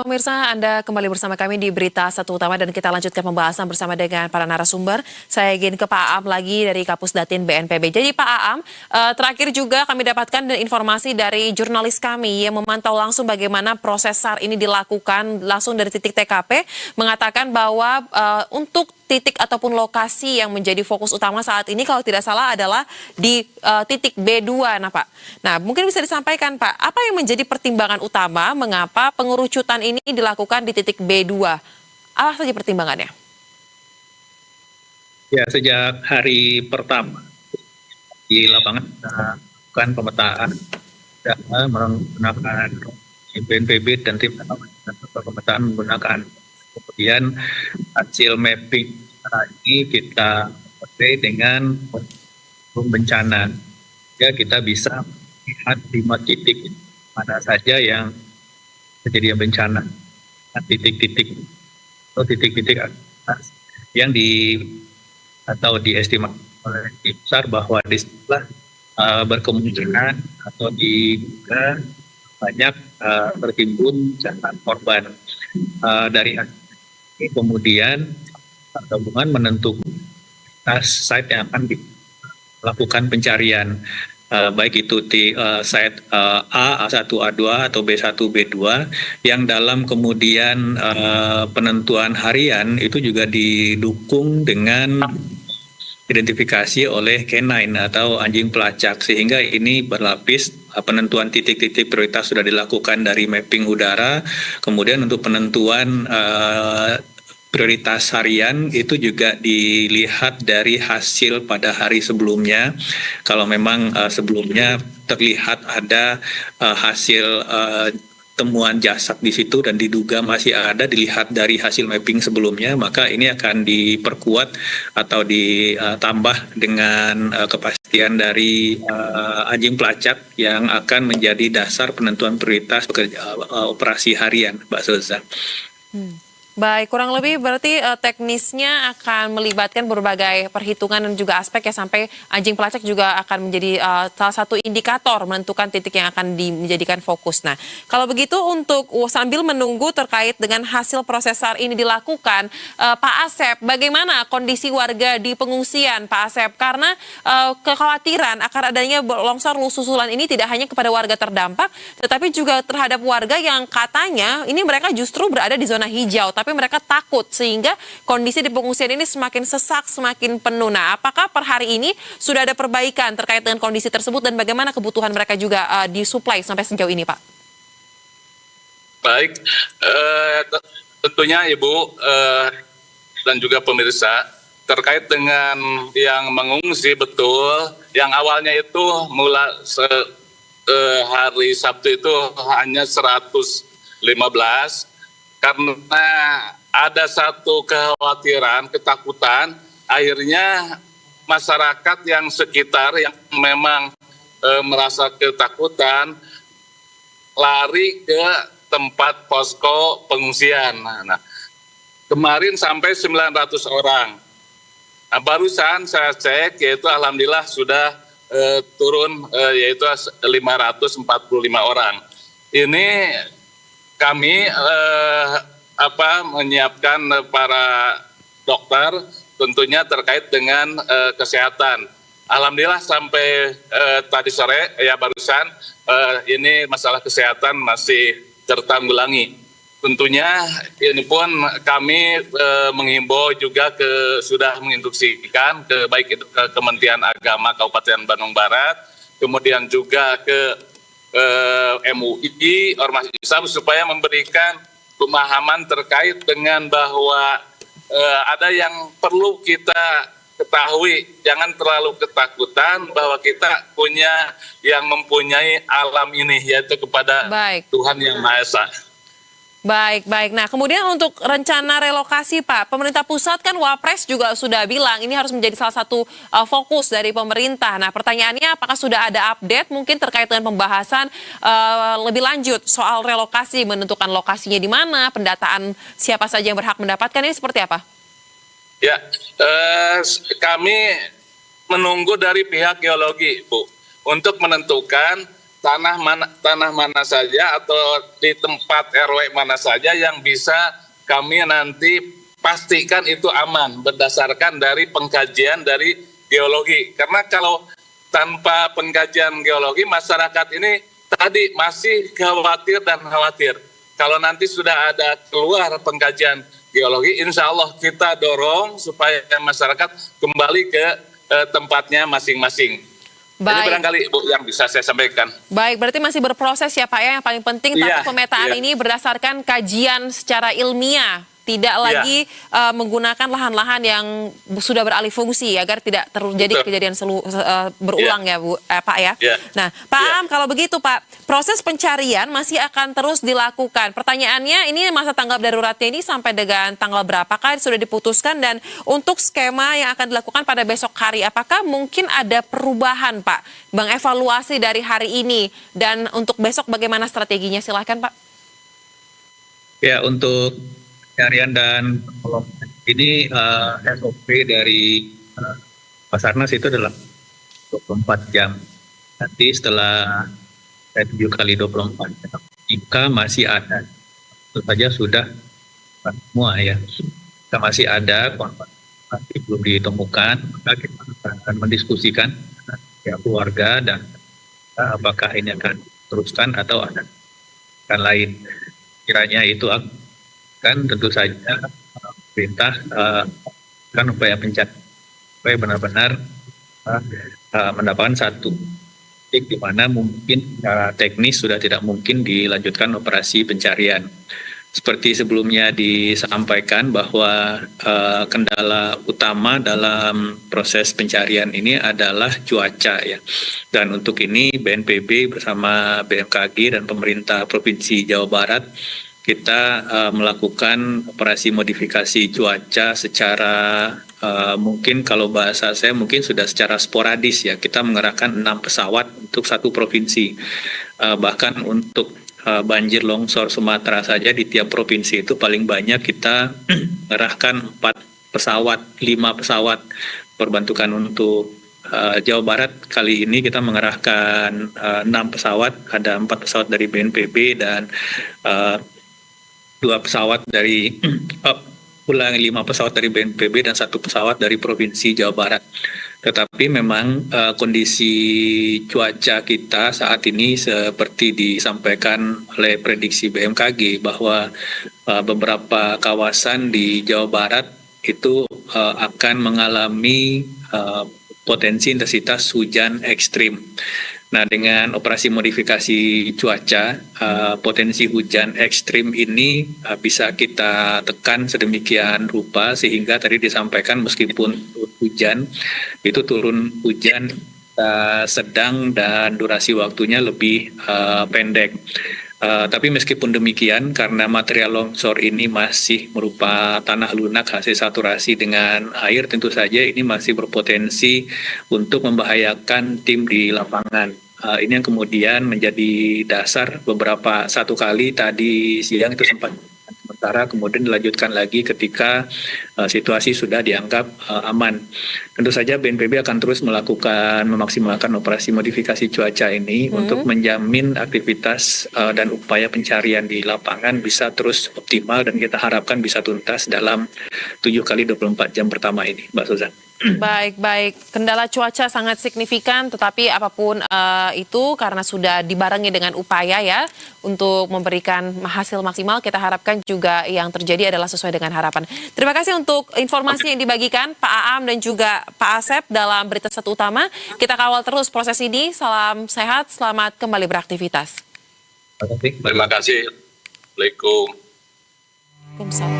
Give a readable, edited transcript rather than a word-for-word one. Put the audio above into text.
Pemirsa, Anda kembali bersama kami di Berita Satu Utama dan kita lanjutkan pembahasan bersama dengan para narasumber. Saya ingin ke Pak Aam lagi dari Kapus Datin BNPB. Jadi Pak Aam, terakhir juga kami dapatkan informasi dari jurnalis kami yang memantau langsung bagaimana proses SAR ini dilakukan langsung dari titik TKP, mengatakan bahwa untuk titik ataupun lokasi yang menjadi fokus utama saat ini kalau tidak salah adalah di titik B2, nah Pak. Nah, mungkin bisa disampaikan Pak, apa yang menjadi pertimbangan utama mengapa pengerucutan ini dilakukan di titik B2? Apa saja pertimbangannya? Ya, sejak hari pertama di lapangan kita lakukan pemetaan data menggunakan BNPB dan tim pemetaan menggunakan, kemudian hasil mapping ini kita pakai dengan bencana. Ya, kita bisa lihat 5 titik mana saja yang kejadian bencana, titik-titik atau titik-titik yang diestimasi oleh tim SAR bahwa di setelah berkemungkinan atau diduga banyak tertimbun jatuh korban. Dari ini kemudian gabungan menentukan site yang akan dilakukan pencarian, baik itu di site A, A1, A2 atau B1, B2, yang dalam kemudian penentuan harian itu juga didukung dengan identifikasi oleh K9 atau anjing pelacak, sehingga ini berlapis. Penentuan titik-titik prioritas sudah dilakukan dari mapping udara, kemudian untuk penentuan prioritas harian itu juga dilihat dari hasil pada hari sebelumnya. Kalau memang sebelumnya terlihat ada hasil temuan jasad di situ dan diduga masih ada, dilihat dari hasil mapping sebelumnya, maka ini akan diperkuat atau ditambah dengan kepastian dari anjing pelacak yang akan menjadi dasar penentuan prioritas operasi harian, Mbak Soza. Baik, kurang lebih berarti teknisnya akan melibatkan berbagai perhitungan dan juga aspek ya, sampai anjing pelacak juga akan menjadi salah satu indikator menentukan titik yang akan dijadikan fokus. Nah, kalau begitu untuk sambil menunggu terkait dengan hasil proses SAR ini dilakukan, Pak Asep, bagaimana kondisi warga di pengungsian, Pak Asep? Karena kekhawatiran akan adanya longsor susulan ini tidak hanya kepada warga terdampak, tetapi juga terhadap warga yang katanya ini mereka justru berada di zona hijau, tapi mereka takut sehingga kondisi di pengungsian ini semakin sesak, semakin penuh. Nah, apakah per hari ini sudah ada perbaikan terkait dengan kondisi tersebut dan bagaimana kebutuhan mereka juga disuplai sampai sejauh ini, Pak? Baik, tentunya Ibu dan juga pemirsa, terkait dengan yang mengungsi, betul, yang awalnya itu mulai hari Sabtu itu hanya 115, karena ada satu kekhawatiran, ketakutan, akhirnya masyarakat yang sekitar yang memang merasa ketakutan lari ke tempat posko pengungsian. Nah, kemarin sampai 900 orang. Nah, barusan saya cek, yaitu alhamdulillah sudah turun, yaitu 545 orang. Ini kami menyiapkan para dokter tentunya terkait dengan kesehatan. Alhamdulillah sampai tadi sore ya barusan ini masalah kesehatan masih tertanggulangi. Tentunya ini pun kami menghimbau juga sudah menginstruksikan baik itu ke Kementerian Agama Kabupaten Bandung Barat, kemudian juga ke MUI, Ormas Islam, supaya memberikan pemahaman terkait dengan bahwa ada yang perlu kita ketahui, jangan terlalu ketakutan bahwa kita punya yang mempunyai alam ini, yaitu kepada Tuhan Yang Maha Esa. Baik. Nah, kemudian untuk rencana relokasi, Pak, pemerintah pusat kan Wapres juga sudah bilang ini harus menjadi salah satu fokus dari pemerintah. Nah, pertanyaannya apakah sudah ada update mungkin terkait dengan pembahasan lebih lanjut soal relokasi, menentukan lokasinya di mana, pendataan siapa saja yang berhak mendapatkan, ini seperti apa? Ya, kami menunggu dari pihak geologi, Bu, untuk menentukan tanah mana saja atau di tempat RW mana saja yang bisa kami nanti pastikan itu aman berdasarkan dari pengkajian dari geologi. Karena kalau tanpa pengkajian geologi, masyarakat ini tadi masih khawatir dan khawatir. Kalau nanti sudah ada keluar pengkajian geologi, insya Allah kita dorong supaya masyarakat kembali ke tempatnya masing-masing. Ini barangkali Bu yang bisa saya sampaikan. Baik, berarti masih berproses ya Pak ya. Yang paling penting Iya, tapi pemetaan iya. ini berdasarkan kajian secara ilmiah. Tidak lagi menggunakan lahan-lahan yang sudah beralih fungsi agar tidak terjadi Betul. kejadian berulang ya Bu, Pak ya. Iya. Nah, Pak Iya. Am, kalau begitu Pak, proses pencarian masih akan terus dilakukan. Pertanyaannya, ini masa tanggap daruratnya ini sampai dengan tanggal berapakah sudah diputuskan, dan untuk skema yang akan dilakukan pada besok hari, apakah mungkin ada perubahan Pak? Bang, evaluasi dari hari ini dan untuk besok bagaimana strateginya? Silahkan Pak. Ya, untuk pencarian dan pertolongan ini SOP dari Basarnas itu adalah 24 jam. Nanti setelah 7 kali 24 jam, jika masih ada, tentu saja sudah semua ya, jika masih ada korban masih belum ditemukan, maka kita akan mendiskusikan ya keluarga dan apakah ini akan teruskan atau ada lain. Kiranya itu kan tentu saja pemerintah kan upaya pencarian supaya benar-benar mendapatkan satu titik di mana mungkin teknis sudah tidak mungkin dilanjutkan operasi pencarian. Seperti sebelumnya disampaikan bahwa kendala utama dalam proses pencarian ini adalah cuaca ya. Dan untuk ini BNPB bersama BMKG dan pemerintah Provinsi Jawa Barat kita melakukan operasi modifikasi cuaca secara mungkin kalau bahasa saya mungkin sudah secara sporadis ya. Kita mengerahkan 6 pesawat untuk satu provinsi. Bahkan untuk banjir longsor Sumatera saja di tiap provinsi itu paling banyak kita mengerahkan 4 pesawat, 5 pesawat. Perbantukan untuk Jawa Barat kali ini kita mengerahkan 6 pesawat, ada 4 pesawat dari BNPB dan 2 pesawat dari 5 pesawat dari BNPB dan 1 pesawat dari Provinsi Jawa Barat. Tetapi memang kondisi cuaca kita saat ini seperti disampaikan oleh prediksi BMKG bahwa beberapa kawasan di Jawa Barat itu akan mengalami potensi intensitas hujan ekstrim. Nah, dengan operasi modifikasi cuaca, potensi hujan ekstrim ini bisa kita tekan sedemikian rupa sehingga tadi disampaikan meskipun hujan, itu turun hujan sedang dan durasi waktunya lebih pendek. Tapi meskipun demikian, karena material longsor ini masih berupa tanah lunak hasil saturasi dengan air, tentu saja ini masih berpotensi untuk membahayakan tim di lapangan. Ini yang kemudian menjadi dasar satu kali tadi siang itu sempat sementara, kemudian dilanjutkan lagi ketika situasi sudah dianggap aman. Tentu saja BNPB akan terus memaksimalkan operasi modifikasi cuaca ini untuk menjamin aktivitas dan upaya pencarian di lapangan bisa terus optimal dan kita harapkan bisa tuntas dalam 7 kali 24 jam pertama ini, Mbak Suzan. Baik. Kendala cuaca sangat signifikan, tetapi apapun itu karena sudah dibarengi dengan upaya ya untuk memberikan hasil maksimal, kita harapkan juga yang terjadi adalah sesuai dengan harapan. Terima kasih untuk informasi yang dibagikan Pak Aam dan juga Pak Asep dalam Berita Satu Utama. Kita kawal terus proses ini. Salam sehat, selamat kembali beraktivitas. Terima kasih. Assalamualaikum. Waalaikumsalam.